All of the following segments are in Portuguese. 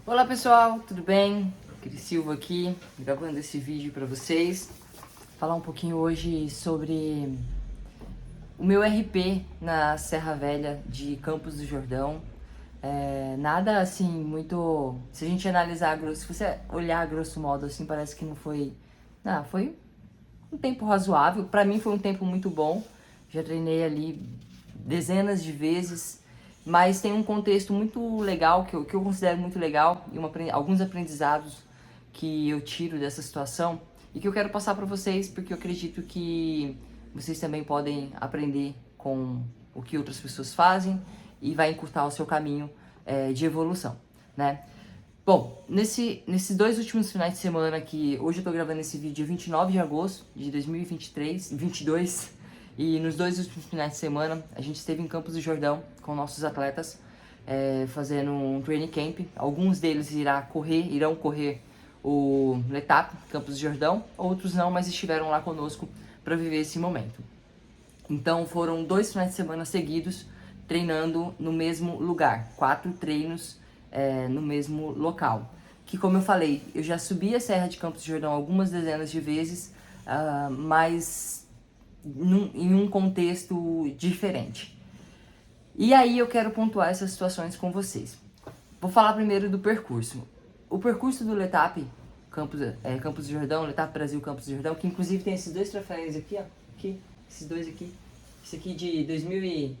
Olá pessoal, tudo bem? Cris Silva aqui, gravando esse vídeo para vocês. Falar um pouquinho hoje sobre o meu RP na Serra Velha de Campos do Jordão. Nada assim muito... Se a gente analisar, se você olhar grosso modo assim, parece que não foi... foi um tempo razoável. Para mim foi um tempo muito bom. Já treinei ali dezenas de vezes. Mas tem um contexto muito legal, que eu considero muito legal, e alguns aprendizados que eu tiro dessa situação e que eu quero passar para vocês, porque eu acredito que vocês também podem aprender com o que outras pessoas fazem e vai encurtar o seu caminho de evolução, né? Bom, nesses dois últimos finais de semana, que hoje eu tô gravando esse vídeo dia 29 de agosto de 2022, e nos dois últimos finais de semana a gente esteve em Campos do Jordão com nossos atletas, fazendo um training camp. Alguns deles irão correr o Letap Campos do Jordão, outros não, mas estiveram lá conosco para viver esse momento. Então foram 2 finais de semana seguidos treinando no mesmo lugar, 4 treinos no mesmo local. Que, como eu falei, eu já subi a Serra de Campos do Jordão algumas dezenas de vezes, mas em um contexto diferente. E aí eu quero pontuar essas situações com vocês. Vou falar primeiro do percurso. O percurso do Letap Campos do Jordão, Letap Brasil Campos do Jordão, que inclusive tem esses 2 troféus aqui, ó. Esses 2 aqui. Esse aqui de 2000 e...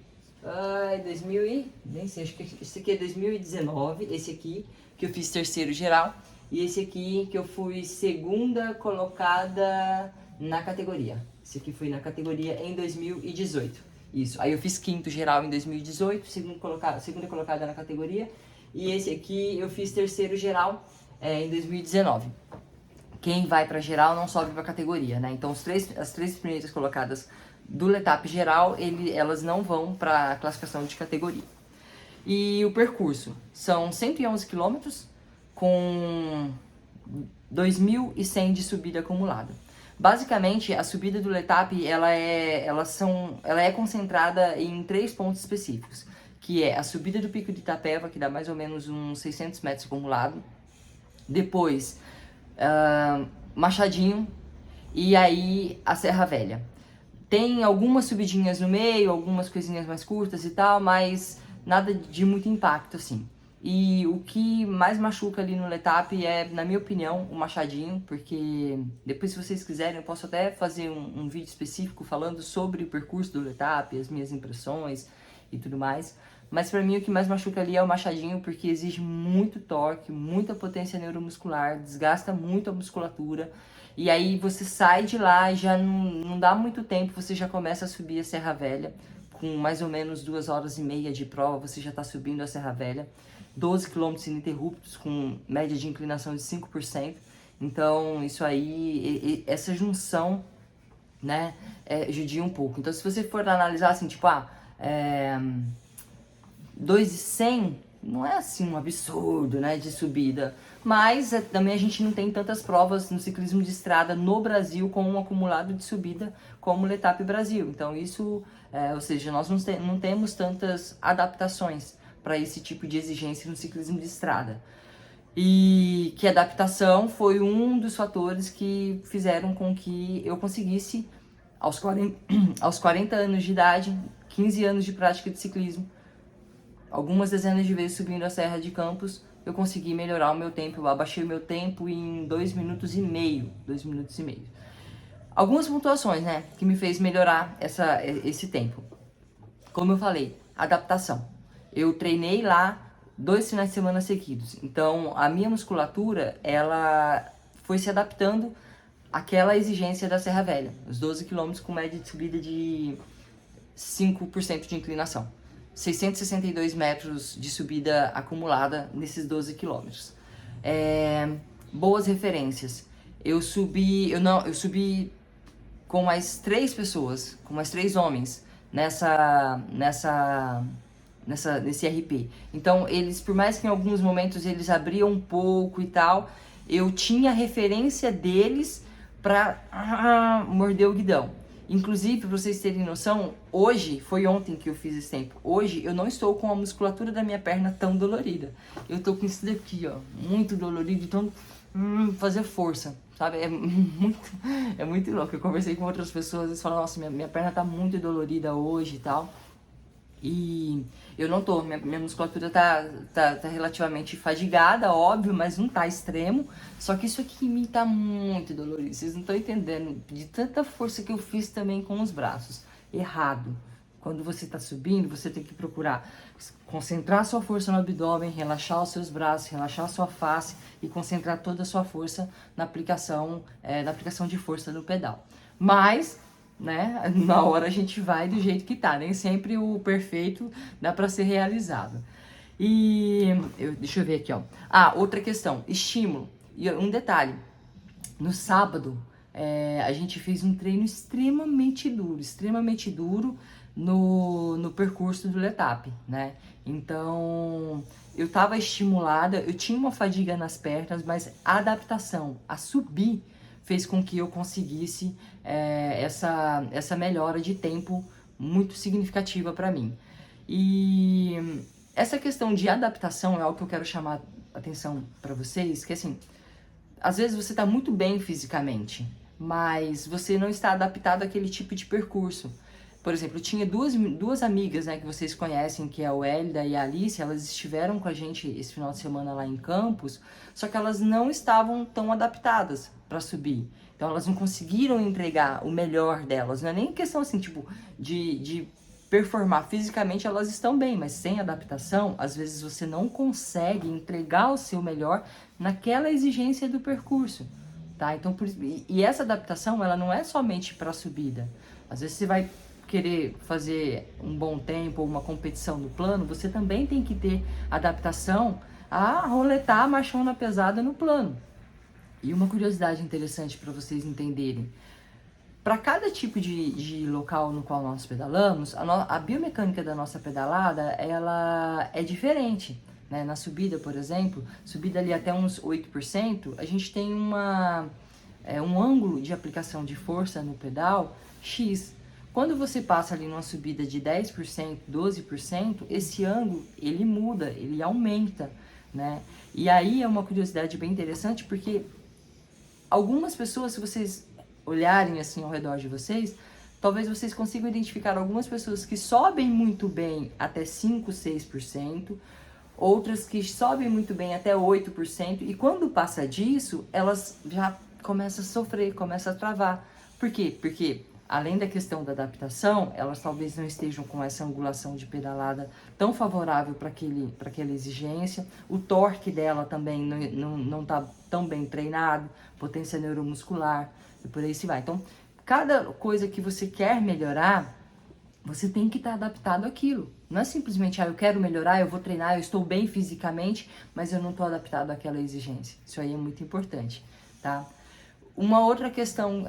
nem sei, acho que esse aqui é 2019, esse aqui que eu fiz terceiro geral, e esse aqui que eu fui segunda colocada na categoria. Esse aqui foi na categoria em 2018. Isso. Aí eu fiz quinto geral em 2018, segunda colocada na categoria, e esse aqui eu fiz terceiro geral em 2019. Quem vai para geral não sobe para categoria, né? Então as três primeiras colocadas do Letap geral, elas não vão para a classificação de categoria. E o percurso são 111 quilômetros com 2.100 de subida acumulada. Basicamente, a subida do Letap ela é concentrada em 3 pontos específicos, que é a subida do Pico de Itapeva, que dá mais ou menos uns 600 metros acumulado, depois Machadinho e aí a Serra Velha. Tem algumas subidinhas no meio, algumas coisinhas mais curtas e tal, mas nada de muito impacto, assim. E o que mais machuca ali no Letap é, na minha opinião, o Machadinho, porque depois, se vocês quiserem, eu posso até fazer um vídeo específico falando sobre o percurso do Letap, as minhas impressões e tudo mais. Mas pra mim o que mais machuca ali é o Machadinho, porque exige muito torque, muita potência neuromuscular, desgasta muito a musculatura. E aí você sai de lá e já não dá muito tempo, você já começa a subir a Serra Velha. Com mais ou menos 2 horas e meia de prova, você já está subindo a Serra Velha. 12 km ininterruptos, com média de inclinação de 5%. Então, isso aí, essa junção, né, judia um pouco. Então, se você for analisar assim, tipo, 2.100 não é assim um absurdo, né, de subida, mas também a gente não tem tantas provas no ciclismo de estrada no Brasil com um acumulado de subida como o Letap Brasil. Então isso, ou seja, nós não temos tantas adaptações para esse tipo de exigência no ciclismo de estrada. E que a adaptação foi um dos fatores que fizeram com que eu conseguisse, aos 40 anos de idade, 15 anos de prática de ciclismo, algumas dezenas de vezes subindo a Serra de Campos, eu consegui melhorar o meu tempo. Eu abaixei o meu tempo em 2 minutos e meio. 2 minutos e meio. Algumas pontuações, né, que me fez melhorar esse tempo. Como eu falei, adaptação. Eu treinei lá 2 finais de semana seguidos. Então, a minha musculatura, ela foi se adaptando àquela exigência da Serra Velha. Os 12 km com média de subida de 5% de inclinação. 662 metros de subida acumulada nesses 12 quilômetros. Boas referências. Eu subi com mais 3 pessoas, com mais 3 homens nesse RP. Então, eles, por mais que em alguns momentos eles abriam um pouco e tal, eu tinha referência deles para morder o guidão. Inclusive, para vocês terem noção, hoje, foi ontem que eu fiz esse tempo. Hoje eu não estou com a musculatura da minha perna tão dolorida. Eu tô com isso daqui, ó, muito dolorido, então fazer força, sabe? É muito louco. Eu conversei com outras pessoas e falaram, nossa, minha perna tá muito dolorida hoje e tal. E eu não tô, minha musculatura tá relativamente fadigada, óbvio, mas não tá extremo. Só que isso aqui em mim tá muito dolorido. Vocês não estão entendendo de tanta força que eu fiz também com os braços. Errado. Quando você tá subindo, você tem que procurar concentrar sua força no abdômen, relaxar os seus braços, relaxar a sua face e concentrar toda a sua força na aplicação de força do pedal. Mas né? Na hora a gente vai do jeito que tá, nem sempre o perfeito dá para ser realizado. Deixa eu ver aqui, ó. Outra questão, estímulo. E um detalhe, no sábado a gente fez um treino extremamente duro no percurso do Letap, né? Então eu tava estimulada, eu tinha uma fadiga nas pernas, mas a adaptação a subir fez com que eu conseguisse essa melhora de tempo muito significativa para mim. E essa questão de adaptação é algo que eu quero chamar a atenção para vocês, que assim, às vezes você está muito bem fisicamente, mas você não está adaptado àquele tipo de percurso. Por exemplo, eu tinha duas amigas, né, que vocês conhecem, que é a Wélida e a Alice, elas estiveram com a gente esse final de semana lá em Campos, só que elas não estavam tão adaptadas para subir. Então elas não conseguiram entregar o melhor delas. Não é nem questão assim, tipo, de performar fisicamente, elas estão bem, mas sem adaptação, às vezes você não consegue entregar o seu melhor naquela exigência do percurso, tá? Então, e essa adaptação, ela não é somente para subida. Às vezes você vai querer fazer um bom tempo ou uma competição no plano, você também tem que ter adaptação a roletar a marchona pesada no plano. E uma curiosidade interessante para vocês entenderem, para cada tipo de local no qual nós pedalamos, a biomecânica da nossa pedalada, ela é diferente, né? Na subida, por exemplo, subida ali até uns 8%, a gente tem um ângulo de aplicação de força no pedal X. Quando você passa ali numa subida de 10%, 12%, esse ângulo, ele muda, ele aumenta, né? E aí é uma curiosidade bem interessante, porque algumas pessoas, se vocês olharem assim ao redor de vocês, talvez vocês consigam identificar algumas pessoas que sobem muito bem até 5, 6%, outras que sobem muito bem até 8%, e quando passa disso, elas já começam a sofrer, começam a travar. Por quê? Porque além da questão da adaptação, elas talvez não estejam com essa angulação de pedalada tão favorável para aquela exigência. O torque dela também não está tão bem treinado, potência neuromuscular e por aí se vai. Então, cada coisa que você quer melhorar, você tem que estar adaptado àquilo. Não é simplesmente, eu quero melhorar, eu vou treinar, eu estou bem fisicamente, mas eu não estou adaptado àquela exigência. Isso aí é muito importante, tá? Uma outra questão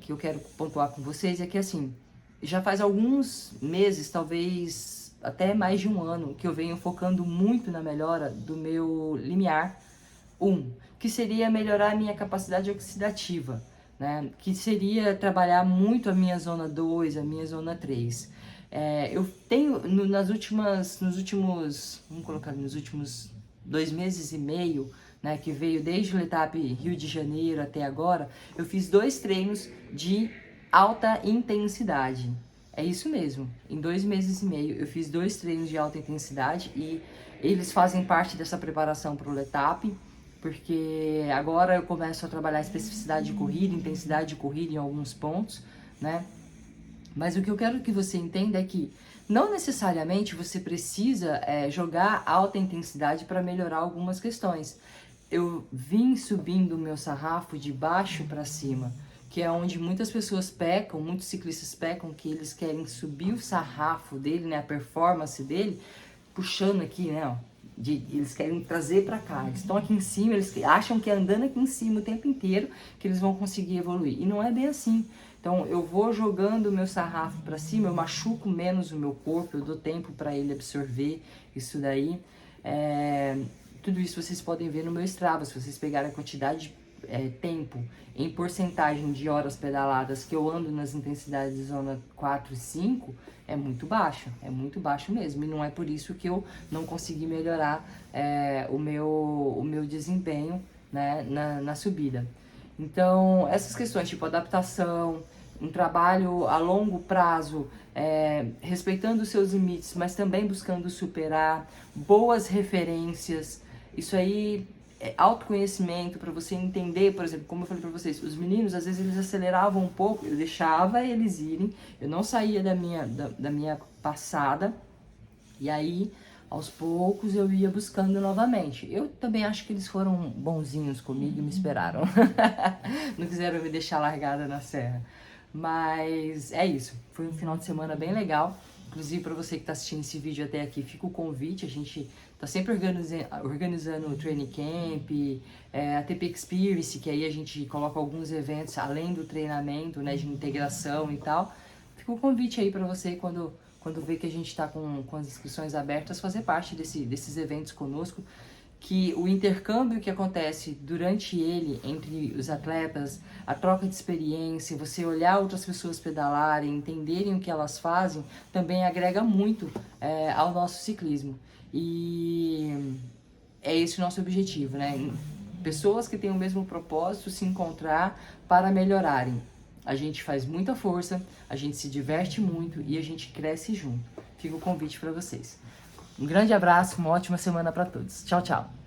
que eu quero pontuar com vocês é que, assim, já faz alguns meses, talvez até mais de um ano, que eu venho focando muito na melhora do meu limiar 1, que seria melhorar a minha capacidade oxidativa, né? Que seria trabalhar muito a minha zona 2, a minha zona 3. Eu tenho, nos últimos 2 meses e meio, né, que veio desde o Letap Rio de Janeiro até agora, eu fiz 2 treinos de alta intensidade. É isso mesmo, em 2 meses e meio eu fiz 2 treinos de alta intensidade e eles fazem parte dessa preparação para o Letap, porque agora eu começo a trabalhar especificidade de corrida, intensidade de corrida em alguns pontos, né? Mas o que eu quero que você entenda é que não necessariamente você precisa jogar alta intensidade para melhorar algumas questões. Eu vim subindo o meu sarrafo de baixo para cima, que é onde muitas pessoas pecam, muitos ciclistas pecam, que eles querem subir o sarrafo dele, né, a performance dele, puxando aqui, né, ó, eles querem trazer para cá. Eles estão aqui em cima, eles acham que andando aqui em cima o tempo inteiro que eles vão conseguir evoluir. E não é bem assim. Então eu vou jogando o meu sarrafo para cima, eu machuco menos o meu corpo, eu dou tempo para ele absorver isso daí. Tudo isso vocês podem ver no meu Strava, se vocês pegarem a quantidade tempo em porcentagem de horas pedaladas que eu ando nas intensidades de zona 4 e 5, é muito baixo mesmo. E não é por isso que eu não consegui melhorar o meu desempenho, né, na subida. Então, essas questões tipo adaptação, um trabalho a longo prazo, respeitando os seus limites, mas também buscando superar, boas referências, isso aí é autoconhecimento para você entender, por exemplo, como eu falei para vocês, os meninos às vezes eles aceleravam um pouco, eu deixava eles irem, eu não saía da minha passada, e aí aos poucos eu ia buscando novamente. Eu também acho que eles foram bonzinhos comigo e me esperaram. Não quiseram me deixar largada na serra. Mas é isso. Foi um final de semana bem legal. Inclusive, para você que está assistindo esse vídeo até aqui, fica o convite. A gente está sempre organizando o Training Camp, a TP Experience, que aí a gente coloca alguns eventos além do treinamento, né, de integração e tal. Fica o convite aí para você, quando vê que a gente está com as inscrições abertas, fazer parte desses eventos conosco, que o intercâmbio que acontece durante ele, entre os atletas, a troca de experiência, você olhar outras pessoas pedalarem, entenderem o que elas fazem, também agrega muito ao nosso ciclismo. E é esse o nosso objetivo, né? Pessoas que têm o mesmo propósito se encontrar para melhorarem. A gente faz muita força, a gente se diverte muito e a gente cresce junto. Fica o convite para vocês. Um grande abraço, uma ótima semana para todos. Tchau, tchau.